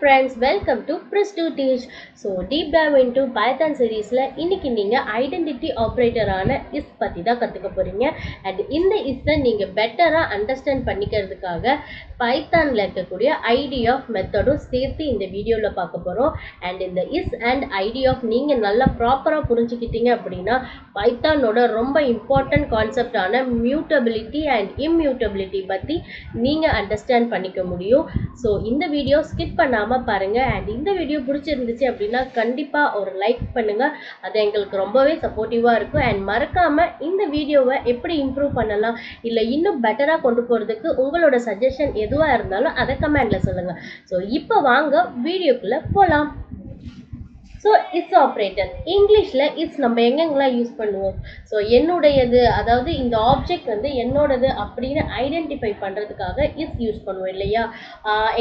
friends, welcome to Press to Teach. So deep dive into Python series la இன்னைக்கு நீங்க identity operator ஆன is பத்தி தான் கத்துக்க போறீங்க. and இந்த is நீங்க பெட்டரா அண்டர்ஸ்டாண்ட் பண்ணிக்கிறதுக்காக பைத்தான்ல இருக்கக்கூடிய ஐடி ஆஃப் மெத்தடும் சேர்த்து இந்த வீடியோல பார்க்க போறோம். and இந்த is and ஐடி ஆஃப் நீங்க நல்லா ப்ராப்பரா புரிஞ்சுக்கிட்டீங்க அப்படின்னா பைத்தானோட ரொம்ப இம்பார்ட்டன்ட் கான்செப்ட் ஆன மியூட்டபிலிட்டி அண்ட் இம்மியூட்டபிலிட்டி பத்தி நீங்க அண்டர்ஸ்டாண்ட் பண்ணிக்க முடியும். ஸோ இந்த வீடியோ ஸ்கிப் பண்ணாம பாருங்க. அண்ட் இந்த வீடியோ பிடிச்சிருந்துச்சு அப்படின்னா கண்டிப்பா ஒரு லைக் பண்ணுங்க, அது எங்களுக்கு ரொம்பவே சப்போர்ட்டிவா இருக்கும். அண்ட் மறக்காம இந்த வீடியோவை எப்படி இம்ப்ரூவ் பண்ணலாம் இல்ல இன்னும் பெட்டரா கொண்டு போறதுக்கு உங்களோட சஜஷன் எதுவா இருந்தாலும் அதை கமெண்ட்ல சொல்லுங்க. ஸோ இப்போ வாங்க வீடியோக்குள்ள போலாம். ஸோ இட்ஸ் ஆப்ரேட்டர் இங்கிலீஷில் இட்ஸ் நம்ம எங்கெங்கெல்லாம் யூஸ் பண்ணுவோம். ஸோ என்னுடையது, அதாவது இந்த ஆப்ஜெக்ட் வந்து என்னோடது அப்படின்னு ஐடென்டிஃபை பண்ணுறதுக்காக இட்ஸ் யூஸ் பண்ணுவோம் இல்லையா.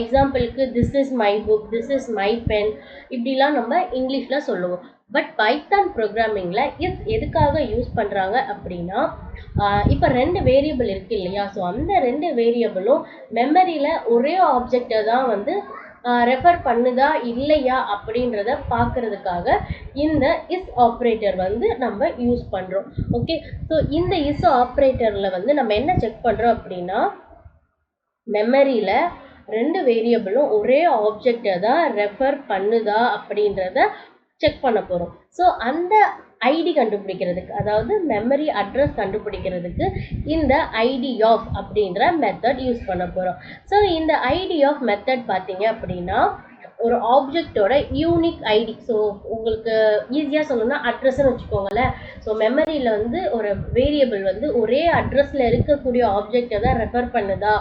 எக்ஸாம்பிளுக்கு this is my book, this is my pen, இப்படிலாம் நம்ம இங்கிலீஷில் சொல்லுவோம். பட் பைத்தான் ப்ரோக்ராமிங்கில் இட்ஸ் எதுக்காக யூஸ் பண்ணுறாங்க அப்படின்னா, இப்போ ரெண்டு வேரியபிள் இருக்குது இல்லையா. ஸோ அந்த ரெண்டு வேரியபிளும் மெமரியில் ஒரே ஆப்ஜெக்டை தான் வந்து ரெஃபர் பண்ணுதா இல்லையா அப்படின்றத பார்க்கறதுக்காக இந்த இஸ் ஆப்ரேட்டர் வந்து நம்ம யூஸ் பண்ணுறோம். ஓகே, ஸோ இந்த இஸ் ஆப்ரேட்டரில் வந்து நம்ம என்ன செக் பண்ணுறோம் அப்படின்னா, மெமரியில் ரெண்டு வேரியபிளும் ஒரே ஆப்ஜெக்டை தான் ரெஃபர் பண்ணுதா அப்படின்றத செக் பண்ண போகிறோம். ஸோ அந்த ஐடி கண்டுபிடிக்கிறதுக்கு, அதாவது மெமரி அட்ரஸ் கண்டுபிடிக்கிறதுக்கு இந்த ஐடி ஆஃப் அப்படின்ற மெத்தட் யூஸ் பண்ண போகிறோம். ஸோ இந்த ஐடி ஆஃப் மெத்தட் பார்த்தீங்க அப்படின்னா ஒரு ஆப்ஜெக்டோட யூனிக் ஐடி. ஸோ உங்களுக்கு ஈஸியாக சொல்லணும்னா அட்ரஸ்ன்னு வச்சுக்கோங்களேன். ஸோ மெமரியில் வந்து ஒரு வேரியபிள் வந்து ஒரே அட்ரஸில் இருக்கக்கூடிய ஆப்ஜெக்டை தான் ரெஃபர் பண்ணுதா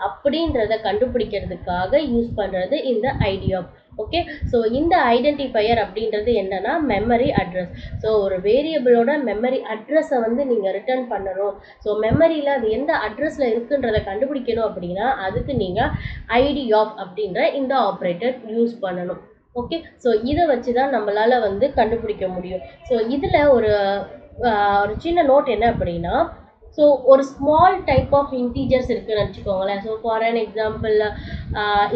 அப்படின்றத கண்டுபிடிக்கிறதுக்காக யூஸ் பண்ணுறது இந்த ஐடி ஆஃப். ஓகே, ஸோ இந்த ஐடென்டிஃபையர் அப்படின்றது என்னன்னா மெமரி அட்ரஸ். ஸோ ஒரு வேரியபிளோட மெமரி அட்ரஸை வந்து நீங்கள் ரிட்டர்ன் பண்ணணும். ஸோ மெமரியில் அது எந்த அட்ரஸில் இருக்குன்றதை கண்டுபிடிக்கணும் அப்படின்னா அதுக்கு நீங்கள் ஐடி ஆஃப் அப்படின்ற இந்த ஆப்ரேட்டர் யூஸ் பண்ணணும். ஓகே, ஸோ இதை வச்சு தான் நம்மளால் வந்து கண்டுபிடிக்க முடியும். ஸோ இதில் ஒரு சின்ன நோட் என்ன அப்படின்னா, ஸோ ஒரு ஸ்மால் டைப் ஆஃப் இன்டீஜர்ஸ் இருக்குன்னு வச்சுக்கோங்களேன். ஸோ ஃபார் அன் எக்ஸாம்பிள்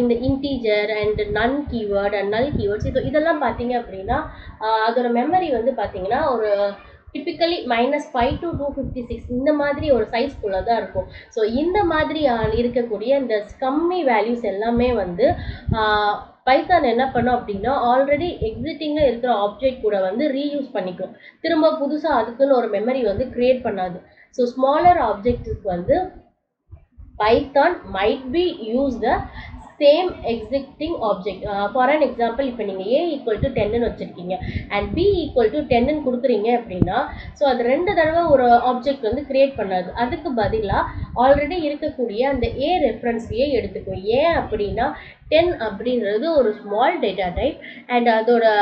இந்த integer and none keyword and null keywords, இதெல்லாம் பார்த்தீங்க அப்படின்னா அதோட மெமரி வந்து பார்த்தீங்கன்னா ஒரு டிப்பிக்கலி -5 to 256 இந்த மாதிரி ஒரு சைஸ்க்குள்ளே தான் இருக்கும். ஸோ இந்த மாதிரி இருக்கக்கூடிய இந்த கம்மி வேல்யூஸ் எல்லாமே வந்து பைத்தான் என்ன பண்ணும் அப்படின்னா ஆல்ரெடி எக்ஸிஸ்டிங்கில் இருக்கிற ஆப்ஜெக்ட் கூட வந்து ரீயூஸ் பண்ணிக்கும். திரும்ப புதுசாக அதுக்குன்னு ஒரு மெமரி வந்து கிரியேட் பண்ணாது. ஸோ ஸ்மாலர் ஆப்ஜெக்ட்ஸுக்கு வந்து Python might be use the same existing object. For an example, இப்போ நீங்கள் a = 10ன்னு வச்சுருக்கீங்க அண்ட் b = 10ன்னு கொடுக்குறீங்க அப்படின்னா, ஸோ அது ரெண்டு தடவை ஒரு ஆப்ஜெக்ட் வந்து கிரியேட் பண்ணாது. அதுக்கு பதிலாக ஆல்ரெடி இருக்கக்கூடிய அந்த a ரெஃபரன்ஸ்லேயே எடுத்துக்கும். ஏன் அப்படின்னா 10 அப்படின்றது ஒரு ஸ்மால் டேட்டா டைப் அண்ட் அதோட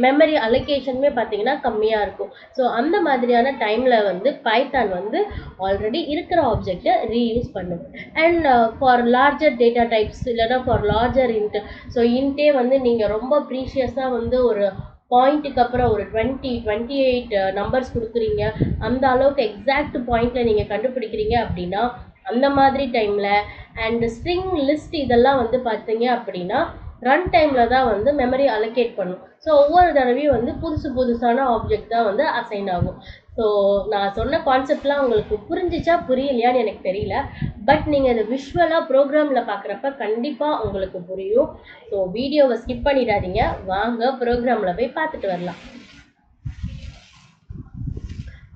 மெமரி அலோகேஷனுமே பார்த்தீங்கன்னா கம்மியாக இருக்கும். ஸோ அந்த மாதிரியான டைமில் வந்து பைத்தான் வந்து ஆல்ரெடி இருக்கிற ஆப்ஜெக்டை ரீயூஸ் பண்ணுது. And for larger data types இல்லைனா ஃபார் லார்ஜர் இன்ட், ஸோ இன்ட்டே வந்து நீங்கள் ரொம்ப ப்ரீஷியஸாக வந்து ஒரு பாயிண்ட்டுக்கு அப்புறம் ஒரு 28 நம்பர்ஸ் கொடுக்குறீங்க, அந்த அளவுக்கு எக்ஸாக்ட் பாயிண்ட்டில் நீங்கள் கண்டுபிடிக்கிறீங்க அப்படின்னா அந்த மாதிரி டைமில் அண்ட் ஸ்ட்ரிங் லிஸ்ட் இதெல்லாம் வந்து பார்த்தீங்க அப்படின்னா ரன் டைமில் தான் வந்து மெமரி அலோகேட் பண்ணும். ஸோ ஒவ்வொரு தடவையும் வந்து புதுசான ஆப்ஜெக்ட் தான் வந்து அசைன் ஆகும். ஸோ நான் சொன்ன கான்செப்ட்லாம் உங்களுக்கு புரிஞ்சிச்சா புரியலையான்னு எனக்கு தெரியல. பட் நீங்கள் இதை விஷுவலாக ப்ரோக்ராமில் பார்க்குறப்ப கண்டிப்பாக உங்களுக்கு புரியும். ஸோ வீடியோவை ஸ்கிப் பண்ணிடாதீங்க, வாங்க ப்ரோக்ராமில் போய் பார்த்துட்டு வரலாம்.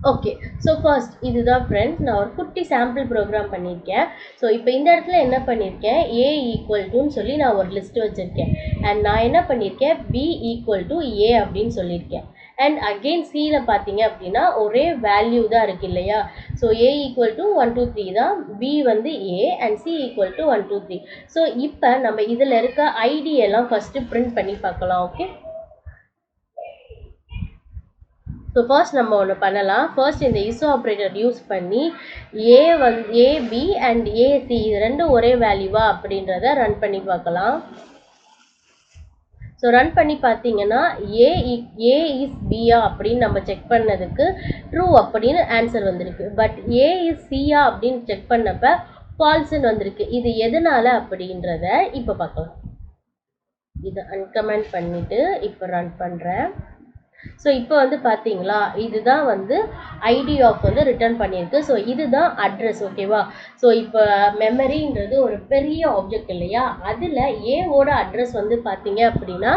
ஓகே, ஸோ ஃபர்ஸ்ட் இதுதான் ஃப்ரெண்ட்ஸ், நான் ஒரு குட்டி சாம்பிள் ப்ரோக்ராம் பண்ணியிருக்கேன். ஸோ இப்போ இந்த இடத்துல என்ன பண்ணியிருக்கேன், a = சொல்லி நான் ஒரு லிஸ்ட் வச்சுருக்கேன். அண்ட் நான் என்ன பண்ணியிருக்கேன், b = a அப்படின்னு சொல்லியிருக்கேன். அண்ட் அகெயின் சியில் பார்த்தீங்க அப்படின்னா ஒரே வேல்யூ தான் இருக்குது இல்லையா. ஸோ a = 1 2 3 தான், b வந்து a அண்ட் c = 1 2 3. ஸோ இப்போ நம்ம இதில் இருக்க ஐடி எல்லாம் ஃபஸ்ட்டு பிரிண்ட் பண்ணி பார்க்கலாம். ஓகே, ஸோ ஃபர்ஸ்ட் நம்ம ஒன்று பண்ணலாம். ஃபர்ஸ்ட் இந்த இஸ் ஆப்ரேட்டர் யூஸ் பண்ணி a b அண்ட் ac இது ரெண்டும் ஒரே வேல்யூவா அப்படின்றத ரன் பண்ணி பார்க்கலாம். ஸோ ரன் பண்ணி பார்த்தீங்கன்னா a இஸ் b-ஆ அப்படின்னு நம்ம செக் பண்ணதுக்கு ட்ரூ அப்படின்னு ஆன்சர் வந்திருக்கு. பட் a இஸ் c-ஆ அப்படின்னு செக் பண்ணப்ப ஃபால்ஸ்ன்னு வந்திருக்கு. இது எதனால அப்படின்றத இப்போ பார்க்கலாம். இதை அன்கமெண்ட் பண்ணிவிட்டு இப்போ ரன் பண்ணுறேன். ஸோ இப்போ வந்து பார்த்தீங்களா, இதுதான் வந்து ஐடி ஆஃப் வந்து ரிட்டர்ன் பண்ணியிருக்கு. ஸோ இதுதான் அட்ரஸ். ஓகேவா? ஸோ இப்போ மெமரின்றது ஒரு பெரிய ஆப்ஜெக்ட் இல்லையா, அதில் ஏவோட அட்ரஸ் வந்து பார்த்தீங்க அப்படின்னா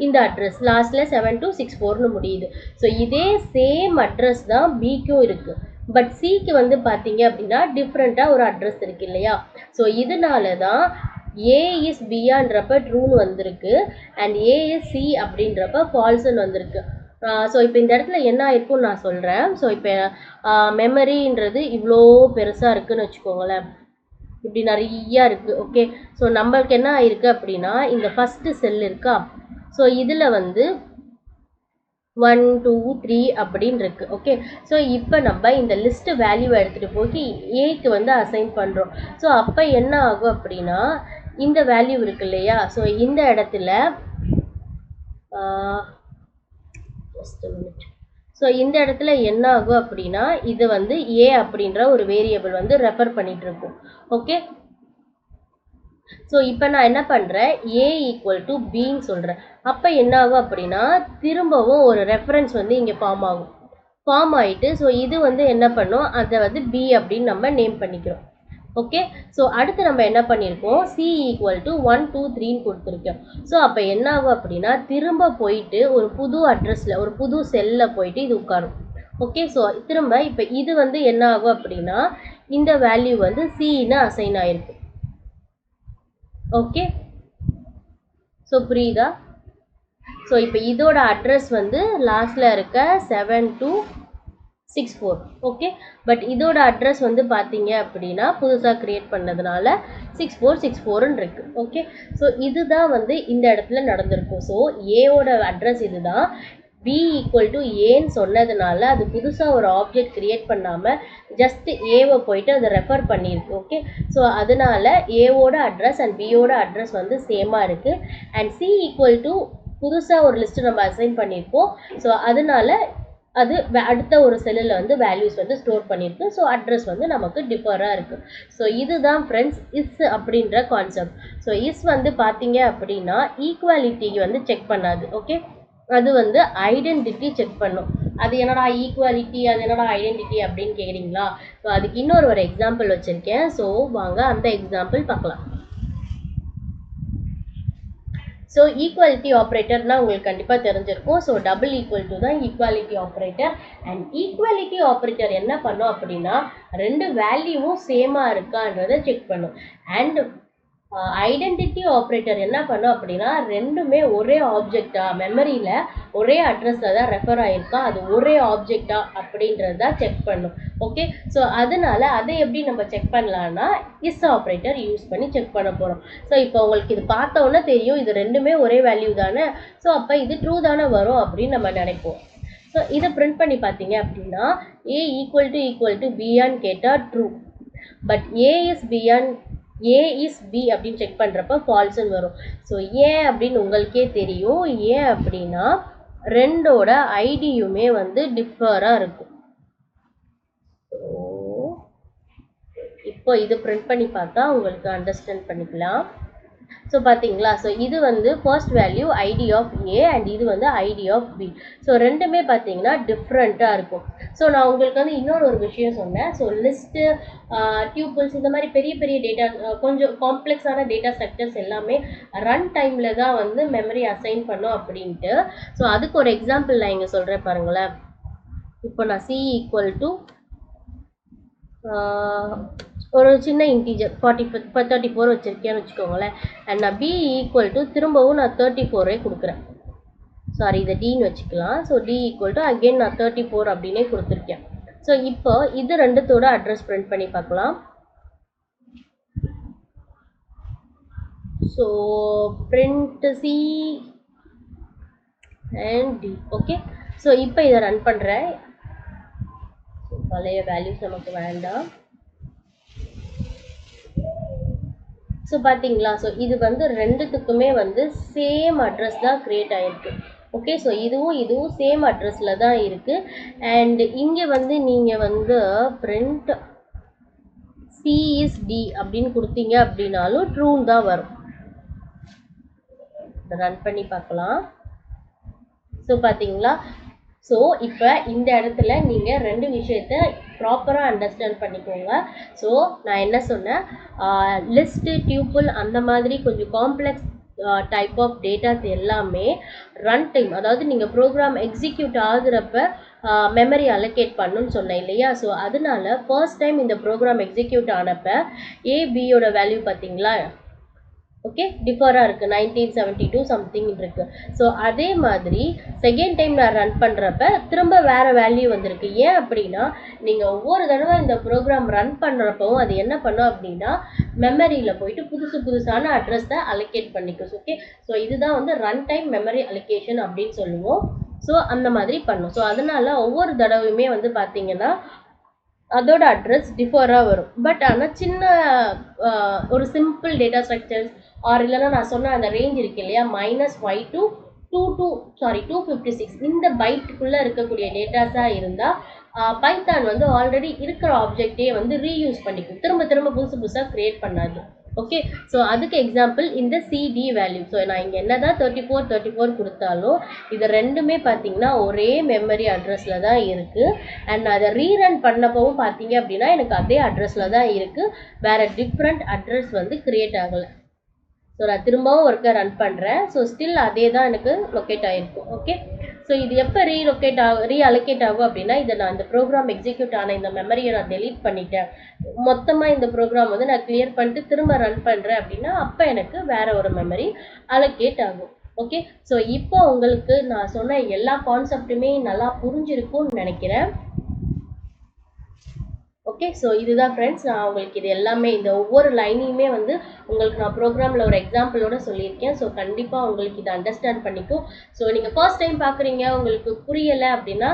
இந்த அட்ரஸ் லாஸ்ட்டில் 7264ன்னு முடியுது. ஸோ இதே சேம் அட்ரஸ் தான் பிக்கும் இருக்குது. பட் சிக்கு வந்து பார்த்தீங்க அப்படின்னா டிஃப்ரெண்ட்டாக ஒரு அட்ரஸ் இருக்குது இல்லையா. ஸோ இதனால தான் ஏ இஸ் பியான்றப்ப ட்ரூன்னு வந்திருக்கு அண்ட் ஏ இஸ் சி அப்படின்றப்ப ஃபால்ஸ்ன்னு வந்திருக்கு. ஸோ இப்போ இந்த இடத்துல என்ன ஆயிருக்கும்னு நான் சொல்கிறேன். ஸோ இப்போ மெமரின்றது இவ்வளோ பெருசாக இருக்குதுன்னு வச்சுக்கோங்களேன், இப்படி நிறையா இருக்குது. ஓகே, ஸோ நம்மளுக்கு என்ன ஆயிருக்கு அப்படின்னா இந்த ஃபஸ்ட்டு செல் இருக்கா, ஸோ இதில் வந்து 1 2 3 அப்படின்னு இருக்கு. ஓகே, ஸோ இப்போ நம்ம இந்த லிஸ்ட் வேல்யூவை எடுத்துகிட்டு போய் ஏக்கு வந்து அசைன் பண்ணுறோம். ஸோ அப்போ என்ன ஆகும் அப்படின்னா இந்த வேல்யூ இருக்கு இல்லையா, ஸோ இந்த இடத்துல ஸோ இந்த இடத்துல என்ன ஆகும் அப்படின்னா இது வந்து ஏ அப்படின்ற ஒரு வேரியபிள் வந்து ரெஃபர் பண்ணிட்டு இருக்கும். ஓகே, ஸோ இப்போ நான் என்ன பண்ணுறேன், ஏ ஈக்குவல் டு பின்னு சொல்கிறேன். அப்போ என்ன ஆகும் அப்படின்னா திரும்பவும் ஒரு ரெஃபரன்ஸ் வந்து இங்கே ஃபார்ம் ஆகிட்டு, ஸோ இது வந்து என்ன பண்ணும், அதை வந்து பி அப்படின்னு நம்ம நேம் பண்ணிக்கிறோம். ஓகே, ஸோ அடுத்து நம்ம என்ன பண்ணியிருக்கோம், சி ஈக்குவல் டு 1 2 3ன்னு கொடுத்துருக்கோம். ஸோ அப்போ என்ன ஆகும் அப்படின்னா திரும்ப போயிட்டு ஒரு புது அட்ரஸில் ஒரு புது செல்லில் போயிட்டு இது உட்காரும். ஓகே, ஸோ திரும்ப இப்போ இது வந்து என்ன ஆகும் அப்படின்னா இந்த வேல்யூ வந்து சின்னு அசைன் ஆயிருக்கு. ஓகே, ஸோ புரியுதா? ஸோ இப்போ இதோட அட்ரஸ் வந்து லாஸ்ட்டில் இருக்க 7264. ஓகே, பட் இதோட அட்ரஸ் வந்து பார்த்தீங்க அப்படின்னா புதுசாக க்ரியேட் பண்ணதுனால 6464ன்னு இருக்குது. ஓகே, ஸோ இதுதான் வந்து இந்த இடத்துல நடந்திருக்கும். ஸோ ஏவோட அட்ரஸ் இதுதான், பி ஈக்குவல் டு ஏன்னு சொன்னதுனால அது புதுசாக ஒரு ஆப்ஜெக்ட் க்ரியேட் பண்ணாமல் ஜஸ்ட் ஏவை போயிட்டு அதை ரெஃபர் பண்ணியிருக்கு. ஓகே, ஸோ அதனால ஏவோட அட்ரஸ் அண்ட் பியோட அட்ரஸ் வந்து சேமாக இருக்குது. அண்ட் சி ஈக்குவல் டு புதுசாக ஒரு லிஸ்ட்டு நம்ம அசைன் பண்ணியிருக்கோம். ஸோ அதனால அது அடுத்த ஒரு செல்லில் வந்து வேல்யூஸ் வந்து ஸ்டோர் பண்ணியிருக்கு. ஸோ அட்ரஸ் வந்து நமக்கு டிஃபராக இருக்குது. ஸோ இதுதான் ஃப்ரெண்ட்ஸ் இஸ் அப்படின்ற கான்செப்ட். ஸோ இஸ் வந்து பார்த்தீங்க அப்படின்னா ஈக்குவாலிட்டி வந்து செக் பண்ணாது. ஓகே, அது வந்து ஐடென்டிட்டி செக் பண்ணும். அது என்னடா ஈக்குவாலிட்டி, அது என்னடா ஐடென்டிட்டி அப்படின்னு கேட்குறீங்களா? ஸோ அதுக்கு இன்னொரு எக்ஸாம்பிள் வச்சுருக்கேன். ஸோ வாங்க அந்த எக்ஸாம்பிள் பார்க்கலாம். ஸோ ஈக்குவாலிட்டி ஆப்ரேட்டர்னா உங்களுக்கு கண்டிப்பாக தெரிஞ்சிருக்கும். ஸோ டபுள் ஈக்குவல் டு தான் equality operator. And equality operator என்ன பண்ணும் அப்படின்னா ரெண்டு வேல்யூவும் சேமாக இருக்கான்றதை செக் பண்ணும். அண்ட் ஐடென்டிட்டி ஆப்ரேட்டர் என்ன பண்ணும் அப்படின்னா ரெண்டுமே ஒரே ஆப்ஜெக்டா, மெமரியில் ஒரே அட்ரஸில் தான் ரெஃபர் ஆகிருக்கா, அது ஒரே ஆப்ஜெக்டா அப்படின்றது தான் செக் பண்ணும். ஓகே, ஸோ அதனால அதை எப்படி நம்ம செக் பண்ணலான்னா இஸ் ஆப்ரேட்டர் யூஸ் பண்ணி செக் பண்ண போகிறோம். ஸோ இப்போ உங்களுக்கு இது பார்த்தோன்னே தெரியும் இது ரெண்டுமே ஒரே வேல்யூ தானே, ஸோ அப்போ இது ட்ரூ தானே வரும் அப்படின்னு நம்ம நினைப்போம். ஸோ இதை பிரிண்ட் பண்ணி பார்த்தீங்க அப்படின்னா ஏ ஈக்குவல் டு பியான்னு கேட்டால் true, but a is b அப்படின்னு செக் பண்ணுறப்ப ஃபால்ஸ்ன்னு வரும். ஸோ ஏன் அப்படின்னு உங்களுக்கே தெரியும், ஏன் அப்படின்னா ரெண்டோட ஐடியுமே வந்து டிஃபராக இருக்கும். இப்போ இது பிரிண்ட் பண்ணி பார்த்தா உங்களுக்கு அண்டர்ஸ்டாண்ட் பண்ணிக்கலாம். ஸோ பார்த்தீங்களா, ஸோ இது வந்து first value id of a and இது வந்து ஐடி ஆஃப் பி. ஸோ ரெண்டுமே பார்த்தீங்கன்னா டிஃப்ரெண்ட்டாக இருக்கும். ஸோ நான் உங்களுக்கு வந்து இன்னொரு விஷயம் சொன்னேன். ஸோ லிஸ்ட்டு, டியூபிள்ஸ் இந்த மாதிரி பெரிய பெரிய டேட்டா, கொஞ்சம் காம்ப்ளெக்ஸான டேட்டா ஸ்ட்ரக்சர்ஸ் எல்லாமே ரன் டைமில் தான் வந்து மெமரி அசைன் பண்ணோம் அப்படின்ட்டு. ஸோ அதுக்கு ஒரு எக்ஸாம்பிள் நான் இங்கே சொல்கிறேன் பாருங்களேன். இப்போ நான் சி ஈக்குவல் டு ஒரு சின்ன இன்டீஜர் 34 வச்சுருக்கேன்னு வச்சுக்கோங்களேன். அண்ட் நான் பி ஈக்குவல் டு திரும்பவும் நான் 34 கொடுக்குறேன். சாரி, இதை டின்னு வச்சுக்கலாம். So d equal to again நான் 34 அப்படின்னே கொடுத்துருக்கேன். ஸோ இப்போ இது ரெண்டுத்தோட அட்ரஸ் பிரிண்ட் பண்ணி பார்க்கலாம். So print c and d. Okay, so இப்போ இதை ரன் பண்ணுறேன். பழைய வேல்யூஸ் நமக்கு வேண்டாம். ஸோ பார்த்தீங்களா, ஸோ இது வந்து ரெண்டுத்துக்குமே வந்து சேம் அட்ரஸ் தான் க்ரியேட் ஆகிருக்கு. ஓகே, ஸோ இதுவும் சேம் அட்ரஸில் தான் இருக்குது. அண்ட் இங்கே வந்து நீங்கள் வந்து பிரிண்ட் சி இஸ் டி அப்படின்னு கொடுத்தீங்க அப்படின்னாலும் ட்ரூன்னு தான் வரும். ரன் பண்ணி பார்க்கலாம். ஸோ பார்த்தீங்களா, ஸோ இப்போ இந்த இடத்துல நீங்கள் ரெண்டு விஷயத்த ப்ராப்பராக அண்டர்ஸ்டாண்ட் பண்ணிக்கோங்க. ஸோ நான் என்ன சொன்னேன், லிஸ்ட்டு டியூப்புள் அந்த மாதிரி கொஞ்சம் காம்ப்ளெக்ஸ் டைப் ஆஃப் டேட்டாஸ் எல்லாமே ரன் டைம், அதாவது நீங்கள் ப்ரோக்ராம் எக்ஸிக்யூட் ஆகுறப்ப மெமரி அலோகேட் பண்ணுன்னு சொன்னேன் இல்லையா. ஸோ அதனால ஃபர்ஸ்ட் டைம் இந்த ப்ரோக்ராம் எக்ஸிக்யூட் ஆனப்போ ஏபியோட வேல்யூ பார்த்தீங்களா, ஓகே, டிஃபராக இருக்குது, 1972 சம்திங் இருக்குது. ஸோ அதே மாதிரி செகண்ட் டைம் நான் ரன் பண்ணுறப்ப திரும்ப வேறு வேல்யூ வந்திருக்கு. ஏன் அப்படின்னா, நீங்கள் ஒவ்வொரு தடவை இந்த ப்ரோக்ராம் ரன் பண்ணுறப்பவும் அது என்ன பண்ணும் அப்படின்னா, மெமரியில் போயிட்டு புதுசான அட்ரஸை அலோகேட் பண்ணிக்கும். ஓகே, ஸோ இதுதான் வந்து ரன் டைம் மெமரி அலோகேஷன் அப்படின்னு சொல்லுவோம். ஸோ அந்த மாதிரி பண்ணும். ஸோ அதனால ஒவ்வொரு தடவையுமே வந்து பார்த்தீங்கன்னா அதோட அட்ரஸ் டிஃபராக வரும். பட் ஆனால் சின்ன ஒரு சிம்பிள் டேட்டா ஸ்ட்ரக்சர்ஸ் ஆர் இல்லைன்னா நான் சொன்ன அந்த ரேஞ்ச் இருக்கு இல்லையா, -5 to 256 இந்த பைட்டுக்குள்ளே இருக்கக்கூடிய டேட்டாஸாக இருந்தால் பைத்தான் வந்து ஆல்ரெடி இருக்கிற ஆப்ஜெக்டே வந்து ரீயூஸ் பண்ணிக்கும், திரும்ப புதுசாக க்ரியேட் பண்ணாது. ஓகே, ஸோ அதுக்கு எக்ஸாம்பிள் இந்த சிடி வேல்யூ. ஸோ நான் இங்கே என்ன தான் 34 கொடுத்தாலும் இது ரெண்டுமே பார்த்தீங்கன்னா ஒரே மெமரி அட்ரஸில் தான் இருக்குது. அண்ட் அதை ரீரன் பண்ணப்பவும் பார்த்தீங்க அப்படின்னா எனக்கு அதே அட்ரஸில் தான் இருக்குது, வேறு டிஃப்ரெண்ட் அட்ரஸ் வந்து க்ரியேட் ஆகலை. ஸோ நான் திரும்பவும் ஒர்க்கை ரன் பண்ணுறேன். ஸோ ஸ்டில் அதே தான் எனக்கு லொக்கேட் ஆகிருக்கும். ஓகே, ஸோ இது எப்போ ரீஅலோகேட் ஆகும் அப்படின்னா, இதை நான் இந்த ப்ரோக்ராம் எக்ஸிக்யூட் ஆன இந்த மெமரியை நான் டெலீட் பண்ணிட்டேன், மொத்தமாக இந்த ப்ரோக்ராம் வந்து நான் கிளியர் பண்ணிட்டு திரும்ப ரன் பண்ணுறேன் அப்படின்னா அப்போ எனக்கு வேறு ஒரு மெமரி அலோகேட் ஆகும். ஓகே, ஸோ இப்போ உங்களுக்கு நான் சொன்ன எல்லா கான்செப்ட்டுமே நல்லா புரிஞ்சிருக்கும்னு நினைக்கிறேன். ஓகே, ஸோ இதுதான் ஃப்ரெண்ட்ஸ், நான் உங்களுக்கு இது எல்லாமே இந்த ஒவ்வொரு லைனையுமே வந்து உங்களுக்கு நான் ப்ரோக்ராமில் ஒரு எக்ஸாம்பிளோட சொல்லியிருக்கேன். ஸோ கண்டிப்பாக உங்களுக்கு இதை அண்டர்ஸ்டாண்ட் பண்ணிக்கும். ஸோ நீங்கள் ஃபர்ஸ்ட் டைம் பார்க்குறீங்க, உங்களுக்கு புரியலை அப்படின்னா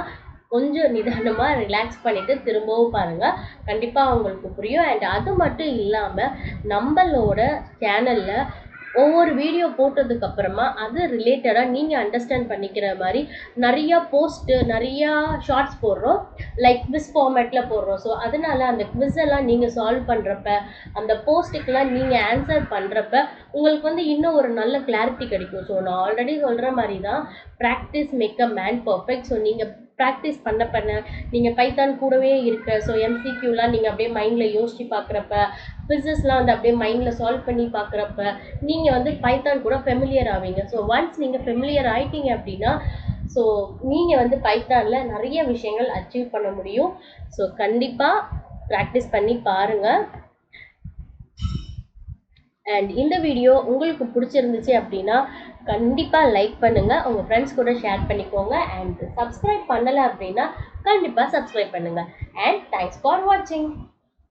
கொஞ்சம் நிதானமாக ரிலாக்ஸ் பண்ணிவிட்டு திரும்பவும் பாருங்கள், கண்டிப்பாக உங்களுக்கு புரியும். அண்ட் அது மட்டும் இல்லாமல் நம்மளோட சேனலில் ஒவ்வொரு வீடியோ போட்டதுக்கப்புறமா அது ரிலேட்டடாக நீங்கள் அண்டர்ஸ்டாண்ட் பண்ணிக்கிற மாதிரி நிறையா போஸ்ட்டு, நிறையா ஷார்ட்ஸ் போடுறோம், லைக் குவிஸ் ஃபார்மேட்டில் போடுறோம். ஸோ அதனால் அந்த குவிஸ் எல்லாம் நீங்கள் சால்வ் பண்ணுறப்ப, அந்த போஸ்ட்டுக்கெலாம் நீங்கள் ஆன்சர் பண்ணுறப்ப உங்களுக்கு வந்து இன்னும் ஒரு நல்ல கிளாரிட்டி கிடைக்கும். ஸோ நான் ஆல்ரெடி சொல்கிற மாதிரி தான், practice make a man perfect. So நீங்கள் ப்ராக்டிஸ் பண்ண நீங்கள் பைத்தான் கூடவே இருக்க, ஸோ எம்சிக்யூலாம் நீங்கள் அப்படியே மைண்டில் யோசித்து பார்க்குறப்ப, குவிஸஸ்லாம் வந்து அப்படியே மைண்டில் சால்வ் பண்ணி பார்க்குறப்ப நீங்கள் வந்து பைத்தான் கூட ஃபெமிலியர் ஆவீங்க. ஸோ ஒன்ஸ் நீங்கள் ஃபெமிலியர் ஆகிட்டீங்க அப்படின்னா ஸோ நீங்கள் வந்து பைத்தானில் நிறைய விஷயங்கள் அச்சீவ் பண்ண முடியும். ஸோ கண்டிப்பாக ப்ராக்டிஸ் பண்ணி பாருங்கள். அண்ட் இந்த வீடியோ உங்களுக்கு பிடிச்சிருந்துச்சு அப்படின்னா கண்டிப்பாக லைக் பண்ணுங்கள், உங்கள் ஃப்ரெண்ட்ஸ் கூட ஷேர் பண்ணிக்கோங்க. அண்ட் சப்ஸ்கிரைப் பண்ணலை அப்படின்னா கண்டிப்பாக சப்ஸ்கிரைப் பண்ணுங்கள். அண்ட் தேங்க்ஸ் ஃபார் வாட்சிங்.